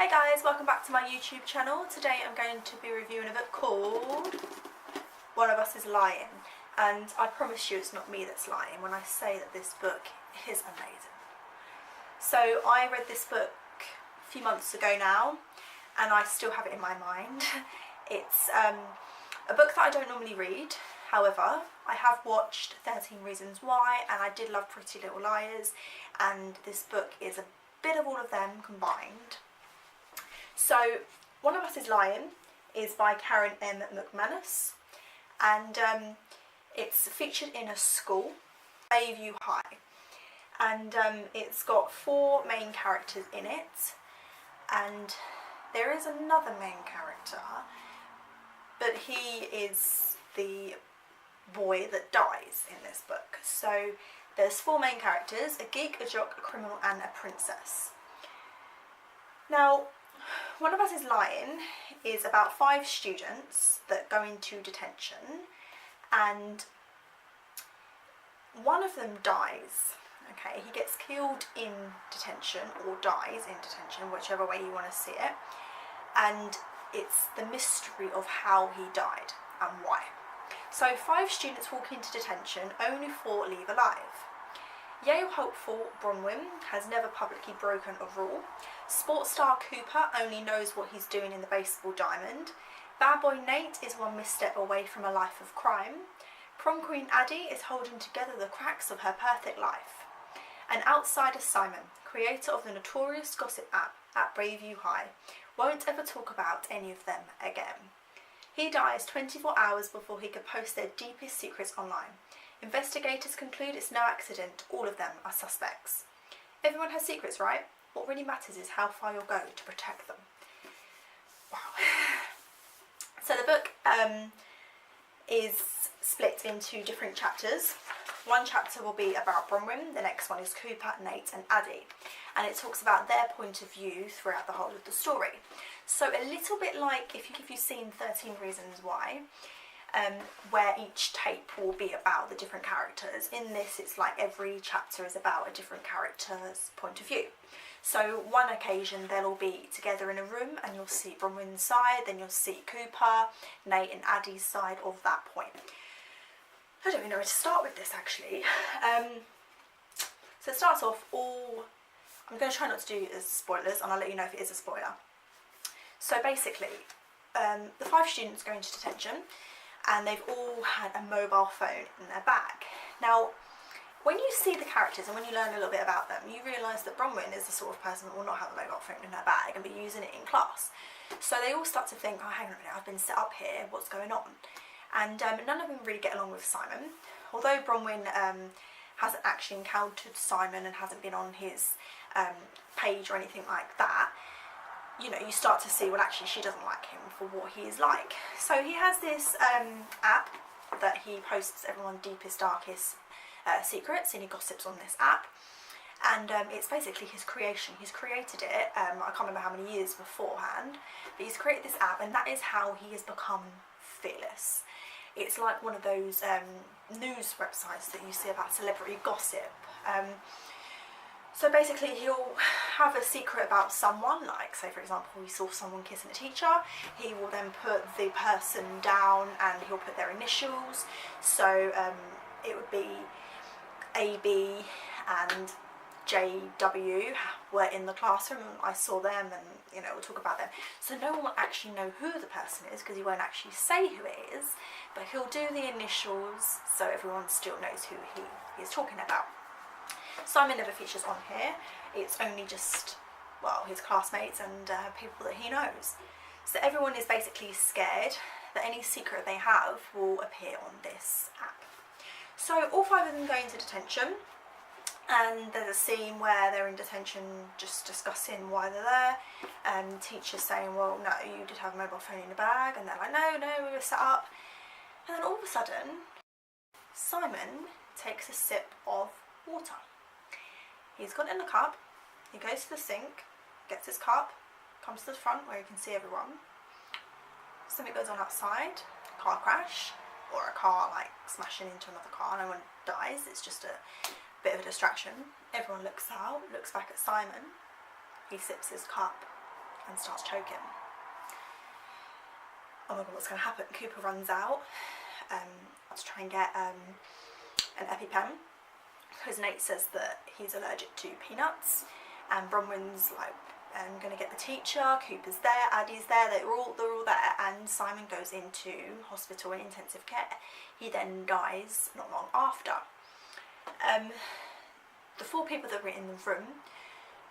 Hey guys, welcome back to my YouTube channel. Today I'm going to be reviewing a book called One of Us is Lying, and I promise you it's not me that's lying when I say that this book is amazing. So I read this book a few months ago now and I still have it in my mind. It's a book that I don't normally read, however I have watched 13 Reasons Why and I did love Pretty Little Liars, and this book is a bit of all of them combined. So, One of Us is Lying is by Karen M. McManus, and it's featured in a school, Bayview High, and it's got 4 main characters in it, and there is another main character, but he is the boy that dies in this book. So there's 4 main characters: a geek, a jock, a criminal and a princess. Now, One of Us is Lying is about 5 students that go into detention, and one of them dies. Okay, he gets killed in detention or dies in detention, whichever way you want to see it, and it's the mystery of how he died and why. So 5 students walk into detention, only 4 leave alive. Yale hopeful Bronwyn has never publicly broken a rule. Sports star Cooper only knows what he's doing in the baseball diamond. Bad boy Nate is one misstep away from a life of crime. Prom queen Addy is holding together the cracks of her perfect life. And outsider Simon, creator of the notorious gossip app at Bayview High, won't ever talk about any of them again. He dies 24 hours before he could post their deepest secrets online. Investigators conclude it's no accident, all of them are suspects. Everyone has secrets, right? What really matters is how far you'll go to protect them. Wow. So the book is split into different chapters. One chapter will be about Bronwyn, the next one is Cooper, Nate and Addy, and it talks about their point of view throughout the whole of the story. So a little bit like if you've seen 13 Reasons Why, where each tape will be about the different characters. In this, it's like every chapter is about a different character's point of view. So one occasion they'll all be together in a room and you'll see Bronwyn's side, then you'll see Cooper, Nate and Addy's side of that point. I don't even know where to start with this actually. So it starts off I'm going to try not to do as spoilers, and I'll let you know if it is a spoiler. So basically, the 5 students go into detention and they've all had a mobile phone in their bag. Now, when you see the characters and when you learn a little bit about them, you realise that Bronwyn is the sort of person that will not have a mobile phone in her bag and be using it in class. So they all start to think, oh, hang on a minute, I've been set up here, what's going on? And none of them really get along with Simon. Although Bronwyn hasn't actually encountered Simon and hasn't been on his page or anything like that, you know, you start to see, well, actually she doesn't like him for what he is like. So he has this app that he posts everyone's deepest, darkest secrets, and he gossips on this app. And it's basically his creation. He's created it, I can't remember how many years beforehand, but he's created this app, and that is how he has become fearless. It's like one of those news websites that you see about celebrity gossip. So basically he'll have a secret about someone, like say for example he saw someone kissing a teacher, he will then put the person down and he'll put their initials. So it would be AB and JW were in the classroom, I saw them, and you know, we'll talk about them. So no one will actually know who the person is because he won't actually say who it is, but he'll do the initials so everyone still knows who he is talking about. Simon never features on here, it's only just, well, his classmates and people that he knows. So everyone is basically scared that any secret they have will appear on this app. So all 5 of them go into detention, and there's a scene where they're in detention just discussing why they're there, teachers saying, well, no, you did have a mobile phone in your bag, and they're like, no, we were set up. And then all of a sudden, Simon takes a sip of water. He's got it in the cup, he goes to the sink, gets his cup, comes to the front where you can see everyone. Something goes on outside, car crash, or a car like smashing into another car, no one dies, it's just a bit of a distraction. Everyone looks out, looks back at Simon, he sips his cup, and starts choking. Oh my god, what's going to happen? Cooper runs out to try and get an EpiPen, because Nate says that he's allergic to peanuts, and Bronwyn's like going to get the teacher. Cooper's there, Addy's there, they're all there, and Simon goes into hospital in intensive care. He then dies not long after. The 4 people that were in the room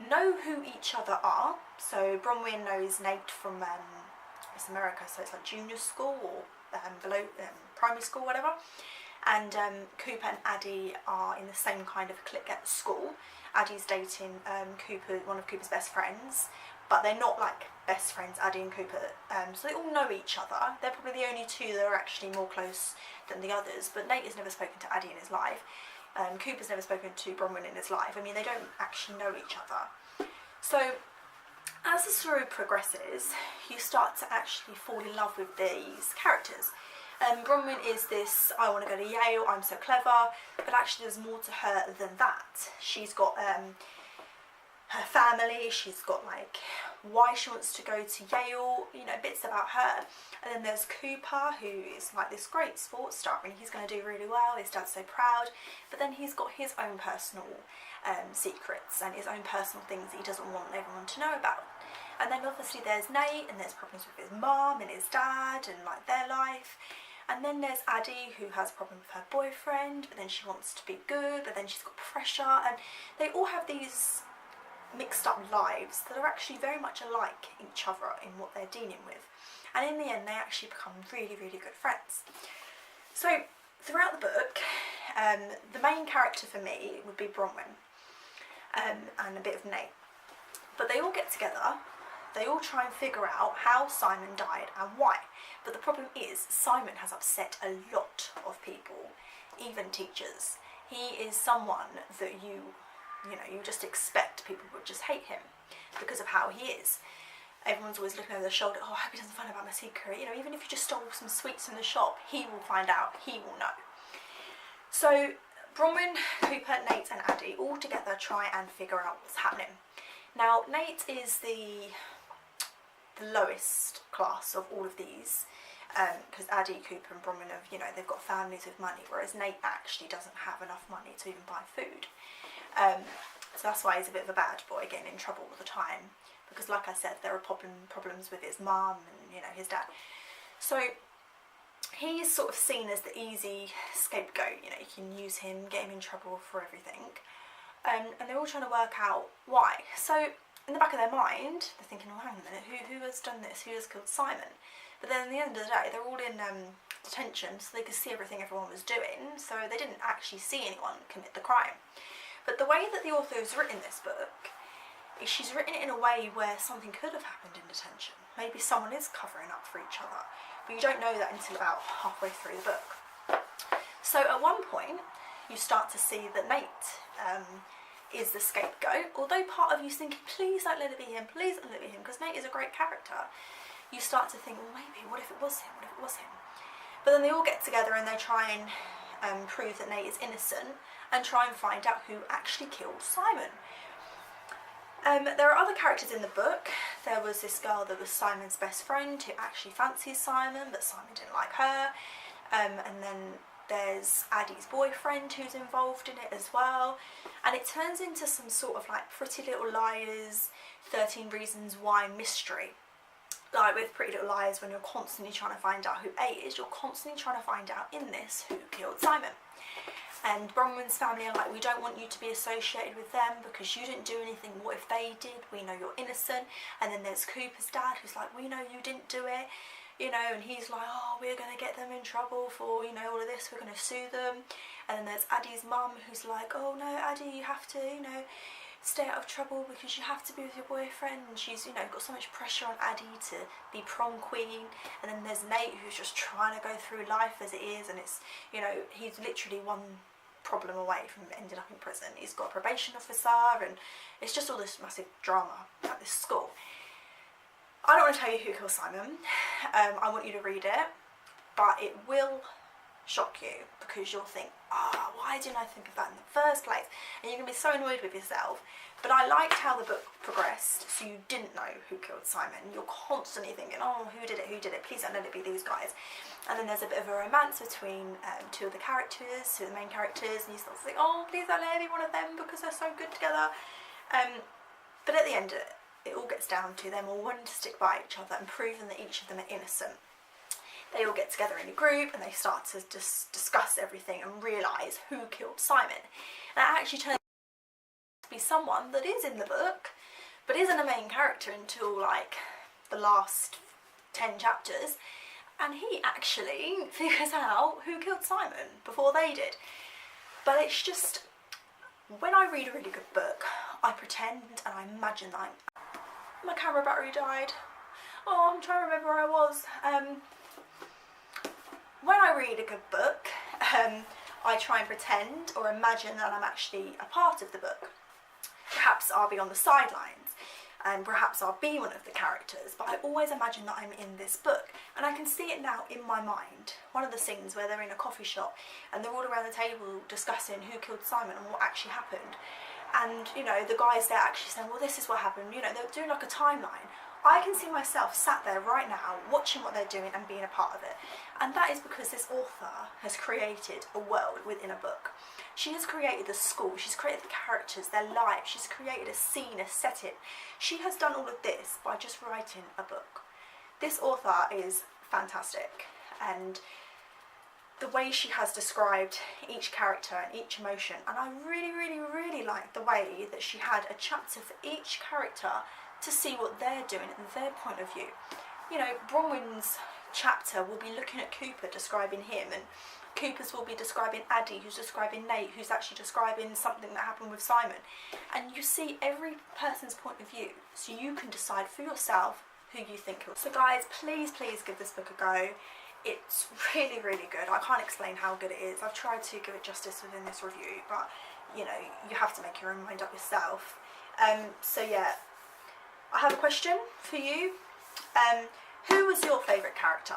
know who each other are. So Bronwyn knows Nate from it's America, so it's like junior school or below primary school, whatever. And Cooper and Addy are in the same kind of clique at school. Addy's dating Cooper, one of Cooper's best friends, but they're not like best friends, Addy and Cooper. So they all know each other. They're probably the only 2 that are actually more close than the others. But Nate has never spoken to Addy in his life. Cooper's never spoken to Bronwyn in his life. I mean, they don't actually know each other. So as the story progresses, you start to actually fall in love with these characters. Bronwyn is this, I want to go to Yale, I'm so clever, but actually there's more to her than that. She's got her family, she's got like why she wants to go to Yale, you know, bits about her. And then there's Cooper, who is like this great sports star and he's going to do really well, his dad's so proud, but then he's got his own personal secrets and his own personal things that he doesn't want everyone to know about. And then obviously there's Nate, and there's problems with his mum and his dad and like their life. And then there's Addy, who has a problem with her boyfriend, but then she wants to be good, but then she's got pressure, and they all have these mixed up lives that are actually very much alike each other in what they're dealing with. And in the end, they actually become really, really good friends. So throughout the book, the main character for me would be Bronwyn, and a bit of Nate. But they all get together, they all try and figure out how Simon died and why. But the problem is, Simon has upset a lot of people, even teachers. He is someone that you just expect people would just hate him because of how he is. Everyone's always looking over their shoulder, oh, I hope he doesn't find out about my secret. You know, even if you just stole some sweets in the shop, he will find out, he will know. So Bronwyn, Cooper, Nate and Addy all together try and figure out what's happening. Now, Nate is the lowest class of all of these, because Addy, Cooper and Bronwyn have, they've got families with money, whereas Nate actually doesn't have enough money to even buy food. So that's why he's a bit of a bad boy, getting in trouble all the time, because like I said, there are problems with his mum and, his dad. So he's sort of seen as the easy scapegoat, you can use him, get him in trouble for everything. And they're all trying to work out why. So in the back of their mind, they're thinking, oh, hang on a minute, who has done this? Who has killed Simon? But then at the end of the day, they're all in detention, so they could see everything everyone was doing, so they didn't actually see anyone commit the crime. But the way that the author has written this book is she's written it in a way where something could have happened in detention. Maybe someone is covering up for each other, but you don't know that until about halfway through the book. So at one point, you start to see that Nate is the scapegoat, although part of you's thinking, please don't let it be him, please don't let it be him, because Nate is a great character. You start to think, well, maybe, what if it was him, what if it was him? But then they all get together and they try and prove that Nate is innocent and try and find out who actually killed Simon. There are other characters in the book. There was this girl that was Simon's best friend who actually fancies Simon, but Simon didn't like her. And then there's Addy's boyfriend who's involved in it as well. And it turns into some sort of like Pretty Little Liars, 13 Reasons Why mystery. Like with Pretty Little Liars, when you're constantly trying to find out who A is, you're constantly trying to find out in this who killed Simon. And Bronwyn's family are like, we don't want you to be associated with them because you didn't do anything. What if they did? We know you're innocent. And then there's Cooper's dad who's like, we know you didn't do it. And he's like, oh, we're going to get them in trouble for, all of this, we're going to sue them. And then there's Addy's mum who's like, oh no, Addy, you have to, stay out of trouble because you have to be with your boyfriend. And she's, got so much pressure on Addy to be prom queen. And then there's Nate who's just trying to go through life as it is. And it's, he's literally one problem away from ending up in prison. He's got a probation officer and it's just all this massive drama at this school. I don't want to tell you who killed Simon. I want you to read it, but it will shock you because you'll think, why didn't I think of that in the first place? And you're going to be so annoyed with yourself But I liked how the book progressed, so you didn't know who killed Simon. You're constantly thinking, oh, who did it, please don't let it be these guys. And then there's a bit of a romance between two of the characters, two of the main characters, and you start to think, oh, please don't let it be one of them because they're so good together. But at the end, it all gets down to them all wanting to stick by each other and proving that each of them are innocent. They all get together in a group and they start to just discuss everything and realise who killed Simon. And it actually turns be someone that is in the book but isn't a main character until like the last 10 chapters, and he actually figures out who killed Simon before they did. But it's just, when I read a really good book, I pretend and I imagine that my camera battery died. Oh, I'm trying to remember where I was. When I read a good book, I try and pretend or imagine that I'm actually a part of the book. Perhaps I'll be on the sidelines and perhaps I'll be one of the characters, but I always imagine that I'm in this book, and I can see it now in my mind. One of the scenes where they're in a coffee shop and they're all around the table discussing who killed Simon and what actually happened, and you know, the guys there actually saying, well, this is what happened, you know, they're doing like a timeline. I can see myself sat there right now watching what they're doing and being a part of it, and that is because this author has created a world within a book. She has created the school, she's created the characters, their lives, she's created a scene, a setting. She has done all of this by just writing a book. This author is fantastic, and the way she has described each character and each emotion, and I really like the way that she had a chapter for each character to see what they're doing and their point of view. You know, Bronwyn's chapter will be looking at Cooper, describing him, and Cooper's will be describing Addy, who's describing Nate, who's actually describing something that happened with Simon. And you see every person's point of view, so you can decide for yourself who you think it was. So guys, please give this book a go. It's really good. I can't explain how good it is. I've tried to give it justice within this review, but you know, you have to make your own mind up yourself. So yeah, I have a question for you. Who was your favourite character?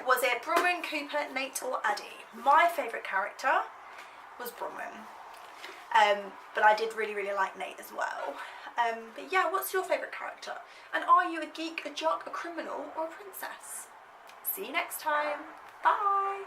Was it Bronwyn, Cooper, Nate or Addy? My favourite character was Bronwyn. But I did really like Nate as well. But yeah, what's your favourite character? And are you a geek, a jock, a criminal or a princess? See you next time. Bye!